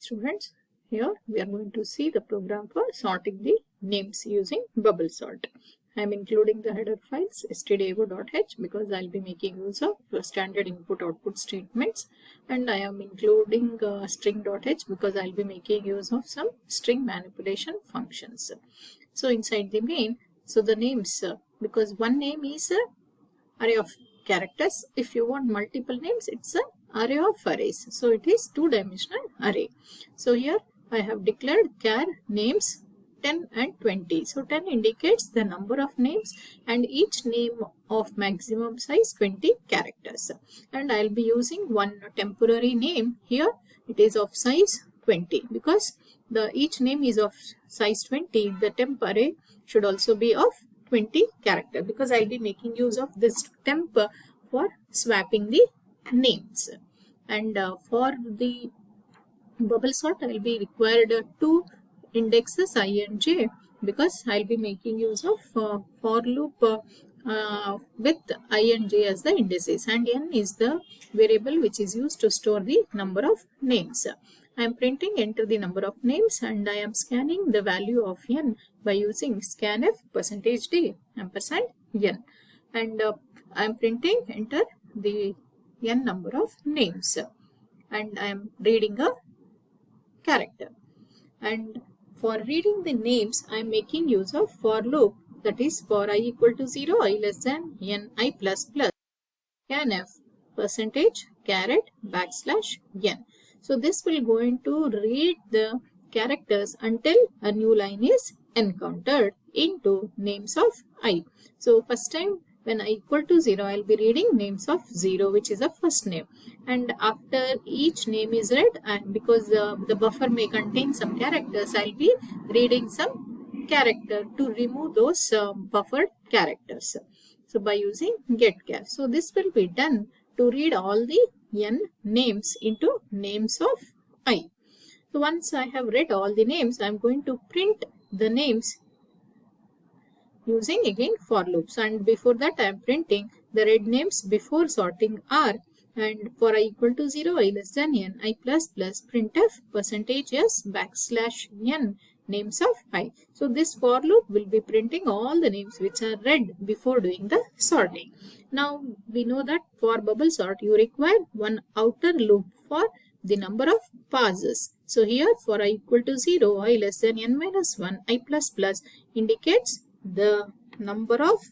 Students, here we are going to see the program for sorting the names using bubble sort. I am including the header files stdio.h because I will be making use of standard input-output statements, and I am including string.h because I will be making use of some string manipulation functions. So inside the main, so the names, because one name is a array of characters. If you want multiple names, it's an array of arrays. So it is two-dimensional array. So here I have declared char names 10 and 20. So 10 indicates the number of names and each name of maximum size 20 characters. And I'll be using one temporary name here. It is of size 20 because each name is of size 20. The temp array should also be of 20 character because I'll be making use of this temp for swapping the names. And for the bubble sort, I will be required two indexes I and j because I'll be making use of for loop with I and j as the indices, and n is the variable which is used to store the number of names. I am printing enter the number of names and I am scanning the value of n by using scanf %d ampersand n, and I am printing enter the n number of names and I am reading a character. And for reading the names, I am making use of for loop, that is for I equal to 0, I less than n, I plus plus, scanf %caret \n. So this will going to read the characters until a new line is encountered into names of I. So first time when I equal to 0, I will be reading names of 0, which is the first name. And after each name is read, and because the buffer may contain some characters, I will be reading some character to remove those buffered characters. So by using getchar. So this will be done to read all the n names into names of I. So once I have read all the names, I am going to print the names using again for loops, and before that I am printing the read names before sorting R, and for I equal to 0, I less than n, I plus plus, printf %s \n names of I. So this for loop will be printing all the names which are read before doing the sorting. Now we know that for bubble sort you require one outer loop for the number of passes. So here for I equal to 0, I less than n minus 1, I plus plus indicates the number of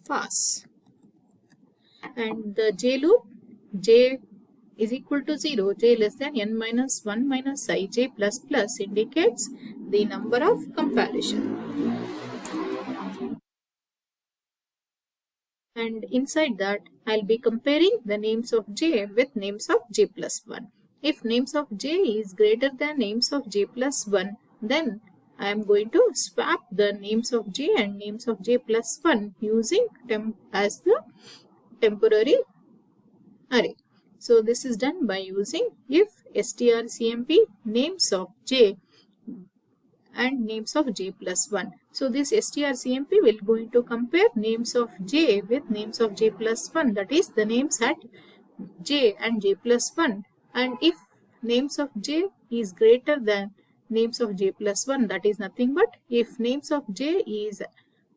pass, and the j loop, j is equal to 0, j less than n minus 1 minus I, j plus plus indicates the number of comparison. And inside that I'll be comparing the names of j with names of j plus 1. If names of j is greater than names of j plus 1, then I am going to swap the names of j and names of j plus 1 using temp as the temporary array. So this is done by using if strcmp names of j and names of j plus 1. So this strcmp will going to compare names of j with names of j plus 1, that is the names at j and j plus 1, and if names of j is greater than names of j plus 1, that is nothing but if names of j is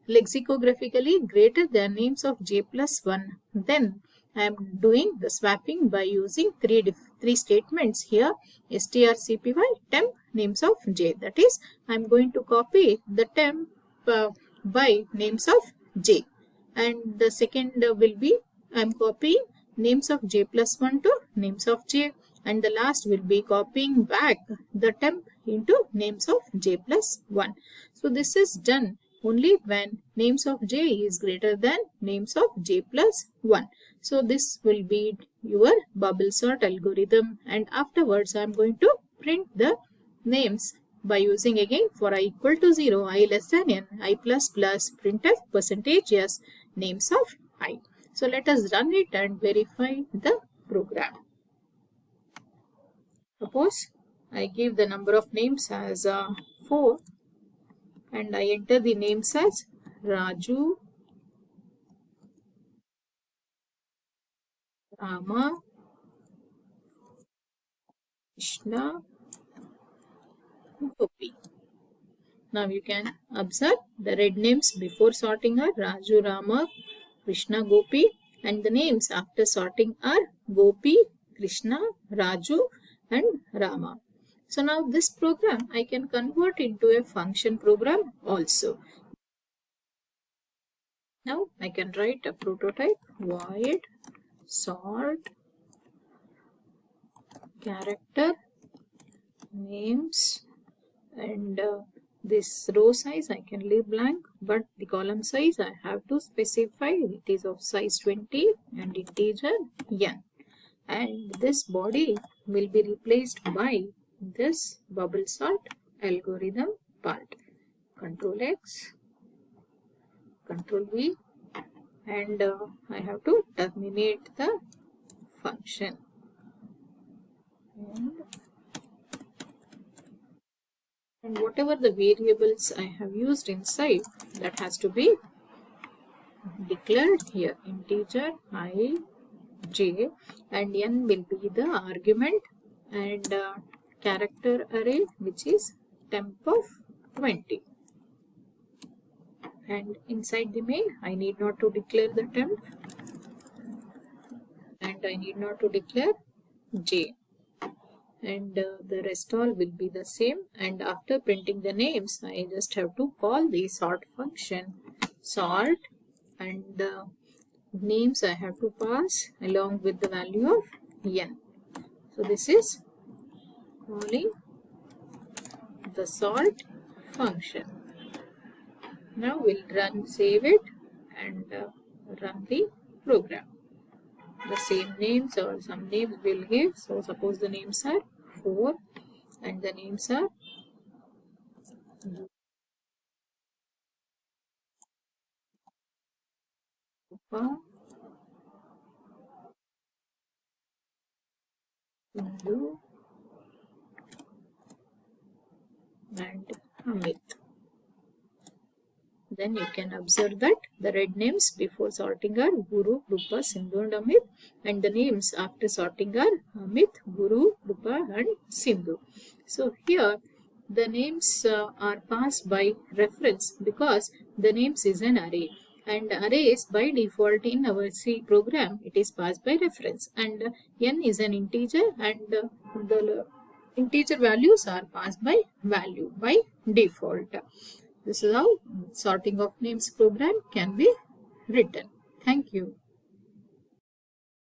lexicographically greater than names of j plus 1, then I am doing the swapping by using three statements here. strcpy temp names of j, that is I am going to copy the temp by names of j, and the second will be I am copying names of j plus 1 to names of j, and the last will be copying back the temp into names of j plus 1. So this is done only when names of j is greater than names of j plus 1. So this will be your bubble sort algorithm, and afterwards I am going to print the names by using again for I equal to 0, I less than n, I plus plus, printf %s names of I. So let us run it and verify the program. Suppose I give the number of names as 4 and I enter the names as Raju, Rama, Krishna, Gopi. Now you can observe the red names before sorting are Raju, Rama, Krishna, Gopi, and the names after sorting are Gopi, Krishna, Raju, and Rama. So now this program I can convert into a function program also. Now I can write a prototype void sort character names, and this row size I can leave blank, but the column size I have to specify. It is of size 20 and integer n, and this body will be replaced by this bubble sort algorithm part. Control X, Control V, and I have to terminate the function. And whatever the variables I have used inside, that has to be declared here. Integer I, j, and n will be the argument, and character array which is temp of 20. And inside the main I need not to declare the temp, and I need not to declare j, and the rest all will be the same. And after printing the names, I just have to call the sort function sort, and the names I have to pass along with the value of n. So this is calling the sort function. Now we'll save it and run the program. The same names or some names will give. So suppose the names are 4 and the names are Rupa, Hindu, and Amit. Then you can observe that the red names before sorting are Guru, Rupa, Sindhu, and Amit, and the names after sorting are Amit, Guru, Rupa, and Sindhu. So here the names are passed by reference because the names is an array, and arrays by default in our C program it is passed by reference, and n is an integer, and the integer values are passed by value by default. This is how sorting of names program can be written. Thank you.